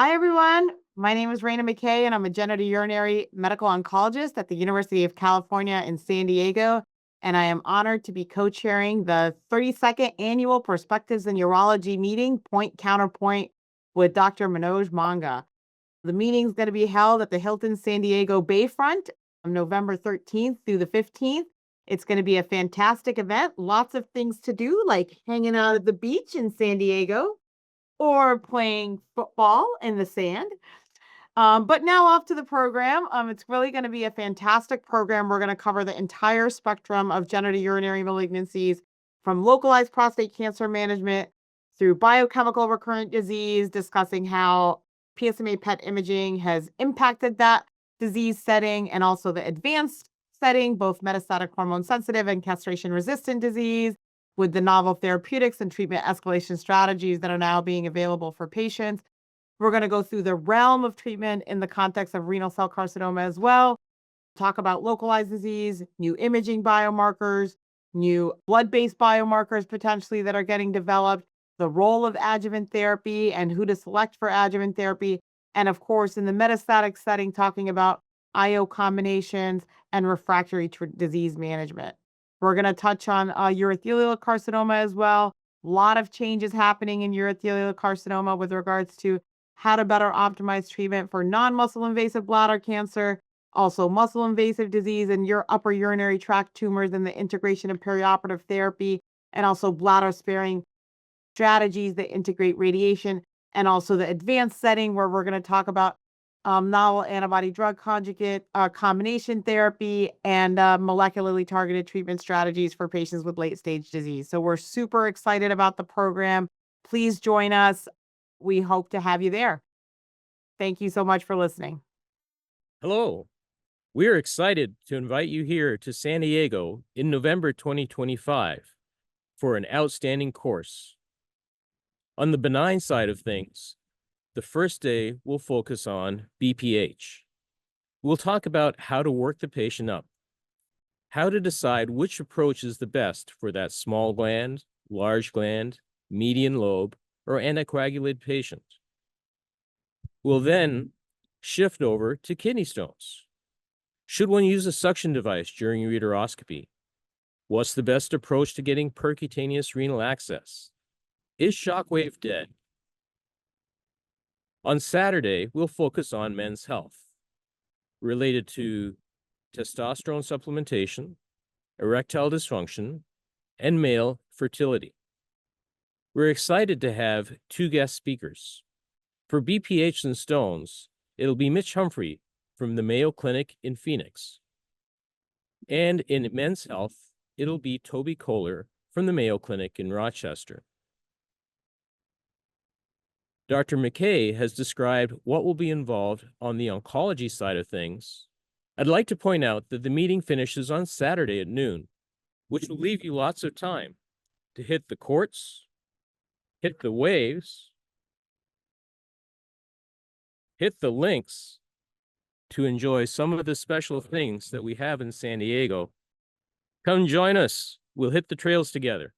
Hi, everyone. My name is Rana McKay, and I'm a genitourinary medical oncologist at the University of California in San Diego. And I am honored to be co chairing the 32nd annual Perspectives in Urology meeting, Point Counterpoint, with Dr. Manoj Monga. The meeting is going to be held at the Hilton San Diego Bayfront on November 13th through the 15th. It's going to be a fantastic event. Lots of things to do, like hanging out at the beach in San Diego or playing football in the sand. But now off to the program. It's really going to be a fantastic program. We're going to cover the entire spectrum of genitourinary malignancies, from localized prostate cancer management through biochemical recurrent disease, discussing how PSMA PET imaging has impacted that disease setting, and also the advanced setting, both metastatic hormone sensitive and castration resistant disease, with the novel therapeutics and treatment escalation strategies that are now being available for patients. We're going to go through the realm of treatment in the context of renal cell carcinoma as well, talk about localized disease, new imaging biomarkers, new blood-based biomarkers potentially that are getting developed, the role of adjuvant therapy and who to select for adjuvant therapy, and of course, in the metastatic setting, talking about IO combinations and refractory disease management. We're going to touch on urothelial carcinoma as well. A lot of changes happening in urothelial carcinoma with regards to how to better optimize treatment for non-muscle invasive bladder cancer, also muscle invasive disease and your upper urinary tract tumors, and the integration of perioperative therapy, and also bladder sparing strategies that integrate radiation, and also the advanced setting where we're going to talk about novel antibody drug conjugate combination therapy and molecularly targeted treatment strategies for patients with late stage disease. So we're super excited about the program. Please join us. We hope to have you there. Thank you so much for listening. Hello. We're excited to invite you here to San Diego in November 2025 for an outstanding course. On the benign side of things, the first day will focus on BPH. We'll talk about how to work the patient up, how to decide which approach is the best for that small gland, large gland, median lobe, or anticoagulated patient. We'll then shift over to kidney stones. Should one use a suction device during ureteroscopy? What's the best approach to getting percutaneous renal access? Is shockwave dead? On Saturday, we'll focus on men's health related to testosterone supplementation, erectile dysfunction, and male fertility. We're excited to have two guest speakers. For BPH and stones, it'll be Mitch Humphrey from the Mayo Clinic in Phoenix. And in men's health, it'll be Toby Kohler from the Mayo Clinic in Rochester. Dr. McKay has described what will be involved on the oncology side of things. I'd like to point out that the meeting finishes on Saturday at noon, which will leave you lots of time to hit the courts, hit the waves, hit the links to enjoy some of the special things that we have in San Diego. Come join us. We'll hit the trails together.